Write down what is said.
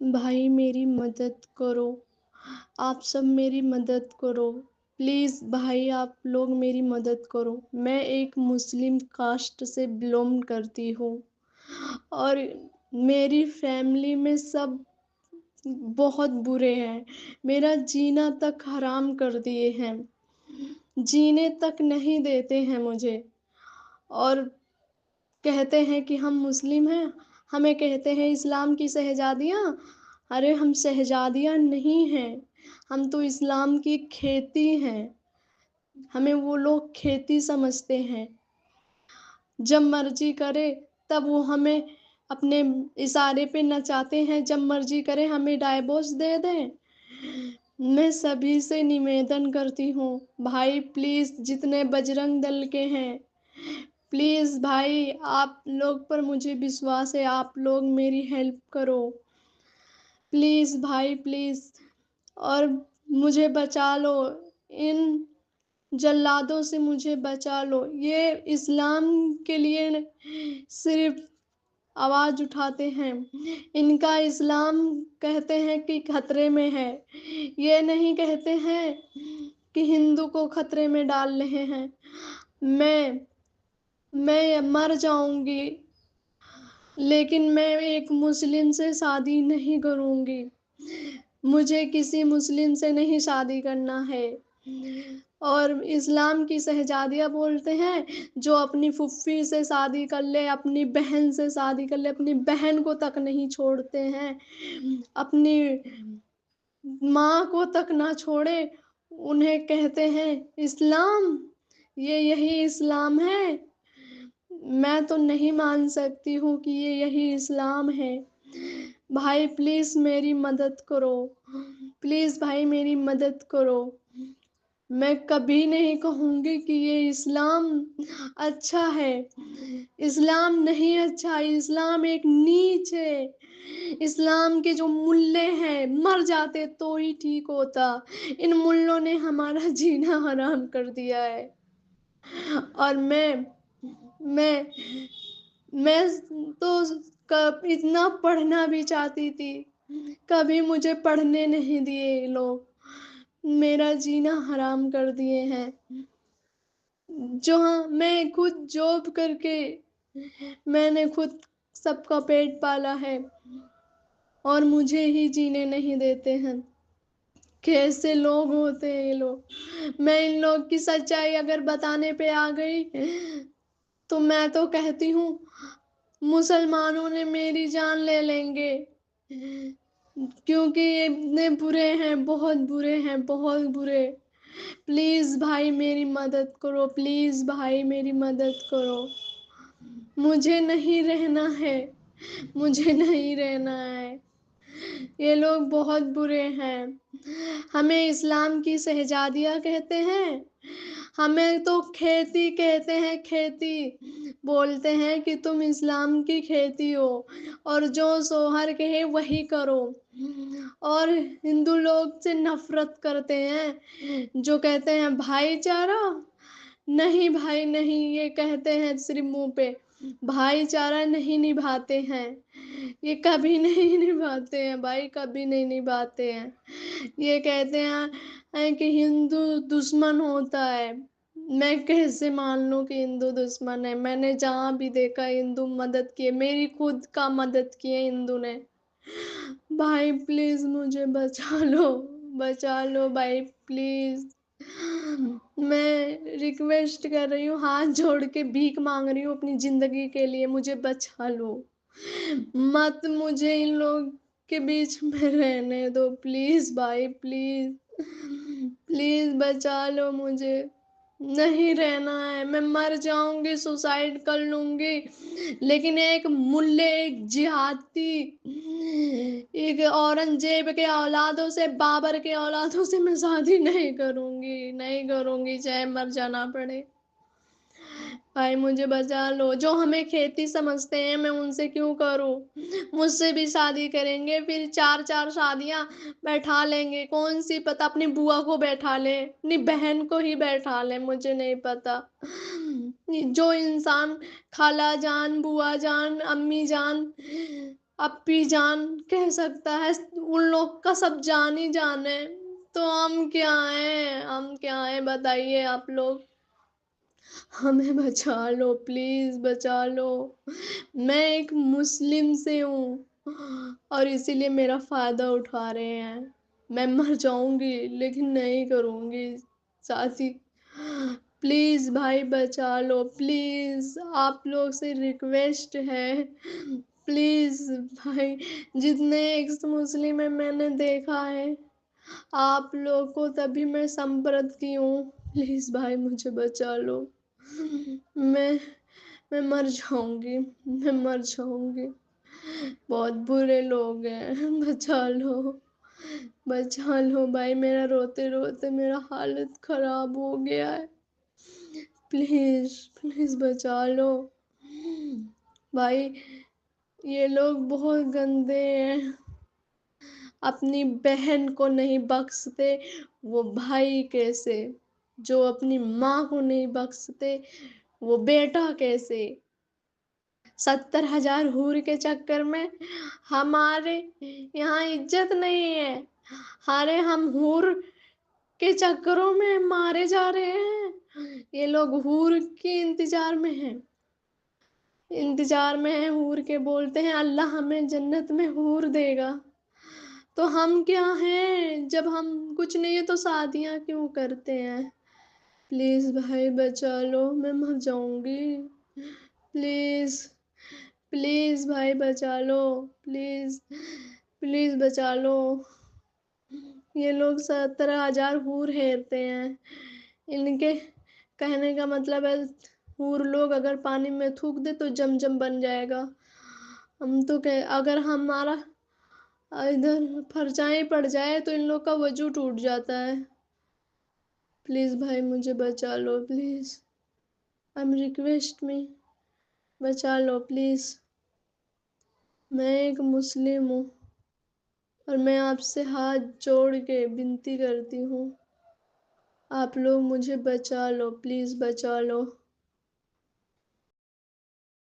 भाई मेरी मदद करो, आप सब मेरी मदद करो। प्लीज़ भाई आप लोग मेरी मदद करो। मैं एक मुस्लिम कास्ट से बिलोंग करती हूँ और मेरी फैमिली में सब बहुत बुरे हैं। मेरा जीना तक हराम कर दिए हैं। जीने तक नहीं देते हैं मुझे और कहते हैं कि हम मुस्लिम हैं, हमें कहते हैं इस्लाम की शहज़ादियाँ। अरे हम शहज़ादियाँ नहीं हैं, हम तो इस्लाम की खेती हैं। हमें वो लोग खेती समझते हैं। जब मर्ज़ी करे तब वो हमें अपने इशारे पे नचाते हैं, जब मर्ज़ी करे हमें डाइवोर्स दे दें। मैं सभी से निवेदन करती हूँ, भाई प्लीज़ जितने बजरंग दल के हैं, प्लीज़ भाई आप लोग पर मुझे विश्वास है, आप लोग मेरी हेल्प करो। प्लीज़ भाई प्लीज़ और मुझे बचा लो, इन जल्लादों से मुझे बचा लो। ये इस्लाम के लिए सिर्फ़ आवाज़ उठाते हैं। इनका इस्लाम कहते हैं कि खतरे में है। ये नहीं कहते हैं कि हिंदू को खतरे में डाल रहे हैं। मैं मैं मर जाऊँगी, लेकिन मैं एक मुस्लिम से शादी नहीं करूँगी। मुझे किसी मुस्लिम से नहीं शादी करना है। और इस्लाम की शहज़ादियाँ बोलते हैं, जो अपनी फूफी से शादी कर ले, अपनी बहन से शादी कर ले, अपनी बहन को तक नहीं छोड़ते हैं। अपनी माँ को तक ना छोड़े, उन्हें कहते हैं इस्लाम, ये यही इस्लाम है। मैं तो नहीं मान सकती हूँ कि ये यही इस्लाम है। भाई प्लीज़ मेरी मदद करो। प्लीज़ भाई मेरी मदद करो। मैं कभी नहीं कहूँगी कि ये इस्लाम अच्छा है। इस्लाम नहीं अच्छा, इस्लाम एक नीच है। इस्लाम के जो मुल्ले हैं, मर जाते तो ही ठीक होता। इन मुल्लों ने हमारा जीना हराम कर दिया है। और मैं मैं तो कब इतना पढ़ना भी चाहती थी, कभी मुझे पढ़ने नहीं दिए ये लोग। मेरा जीना हराम कर दिए हैं। जो हाँ, मैं खुद जॉब करके मैंने खुद सबका पेट पाला है और मुझे ही जीने नहीं देते हैं। कैसे लोग होते हैं ये लोग। मैं इन लोग की सच्चाई अगर बताने पे आ गई तो मैं तो कहती हूँ मुसलमानों ने मेरी जान ले लेंगे, क्योंकि ये इतने बुरे हैं, बहुत बुरे हैं, बहुत बुरे। प्लीज़ भाई मेरी मदद करो, प्लीज़ भाई मेरी मदद करो। मुझे नहीं रहना है, मुझे नहीं रहना है। ये लोग बहुत बुरे हैं। हमें इस्लाम की शहज़ादियाँ कहते हैं, हमें तो खेती कहते हैं, खेती। बोलते हैं कि तुम इस्लाम की खेती हो और जो शौहर कहे वही करो। और हिंदू लोग से नफ़रत करते हैं, जो कहते हैं भाईचारा। नहीं भाई नहीं, ये कहते हैं सिर्फ़ मुँह पे, भाईचारा नहीं निभाते हैं। ये कभी नहीं निभाते हैं भाई, कभी नहीं निभाते हैं। ये कहते हैं कि हिंदू दुश्मन होता है। मैं कैसे मान लूँ कि हिंदू दुश्मन है? मैंने जहाँ भी देखा हिंदू मदद किए, मेरी खुद का मदद किए हिंदू ने। भाई प्लीज़ मुझे बचा लो भाई प्लीज़। मैं रिक्वेस्ट कर रही हूँ, हाथ जोड़ के भीख माँग रही हूँ अपनी ज़िंदगी के लिए, मुझे बचा लो। मत मुझे इन लोग के बीच में रहने दो प्लीज़ भाई प्लीज़। प्लीज़ बचा लो मुझे। नहीं रहना है, मैं मर जाऊँगी, सुसाइड कर लूँगी, लेकिन एक मुल्ले, एक जिहादी, एक औरंगज़ेब के औलादों से, बाबर के औलादों से मैं शादी नहीं करूँगी, नहीं करूँगी, चाहे मर जाना पड़े। भाई मुझे बचा लो। जो हमें खेती समझते हैं मैं उनसे क्यों करूँ? मुझसे भी शादी करेंगे, फिर 4-4 शादियाँ बैठा लेंगे। कौन-सी पता अपनी बुआ को बैठा लें, अपनी बहन को ही बैठा लें, मुझे नहीं पता। जो इंसान खाला जान, बुआ जान, अम्मी जान اپی جان کہہ سکتا ہے، ان لوگ کا سب جان ہی جان ہے، تو ہم کیا ہیں، ہم کیا ہیں بتائیے آپ لوگ، ہمیں بچا لو پلیز، بچا لو۔ میں ایک مسلم سے ہوں اور اسی لیے میرا فائدہ اٹھا رہے ہیں۔ میں مر جاؤں گی لیکن نہیں کروں گی شادی، پلیز بھائی بچا لو پلیز، آپ لوگ سے ریکویسٹ ہے، پلیز بھائی، جتنے ایکس مسلم ہیں میں نے دیکھا ہے آپ لوگ کو، تبھی میں سمپرد کی ہوں، پلیز بھائی مجھے بچا لو، میں میں مر جاؤں گی، میں مر جاؤں گی، بہت برے لوگ ہیں، بچا لو، بچا لو بھائی، میرا روتے روتے میرا حالت خراب ہو گیا ہے، پلیز پلیز بچا لو بھائی، یہ لوگ بہت گندے ہیں، اپنی بہن کو نہیں بخشتے، وہ بھائی کیسے، جو اپنی ماں کو نہیں بخشتے وہ بیٹا کیسے، 70,000 حور کے چکر میں ہمارے یہاں عزت نہیں ہے، ہم حور کے چکروں میں مارے جا رہے ہیں، یہ لوگ حور کے انتظار میں ہیں، حور کے، بولتے ہیں اللہ ہمیں جنت میں حور دے گا، تو ہم کیا ہیں، جب ہم کچھ نہیں ہے تو شادیاں کیوں کرتے ہیں، پلیز بھائی بچا لو، میں مر جاؤں گی، پلیز پلیز بھائی بچا لو، پلیز پلیز بچا لو، یہ لوگ 17,000 حور ہیرتے ہیں، ان کے کہنے کا مطلب ہے حور لوگ اگر پانی میں تھوک دے تو جم جم بن جائے گا، ہم تو کہ اگر ہمارا ادھر پرچھائی پڑ جائے تو ان لوگ کا وضو ٹوٹ جاتا ہے، پلیز بھائی مجھے بچا لو پلیز، I'm request me، بچا لو پلیز، میں ایک مسلم ہوں اور میں آپ سے ہاتھ جوڑ کے بنتی کرتی ہوں، آپ لوگ مجھے بچا لو پلیز، بچا لو۔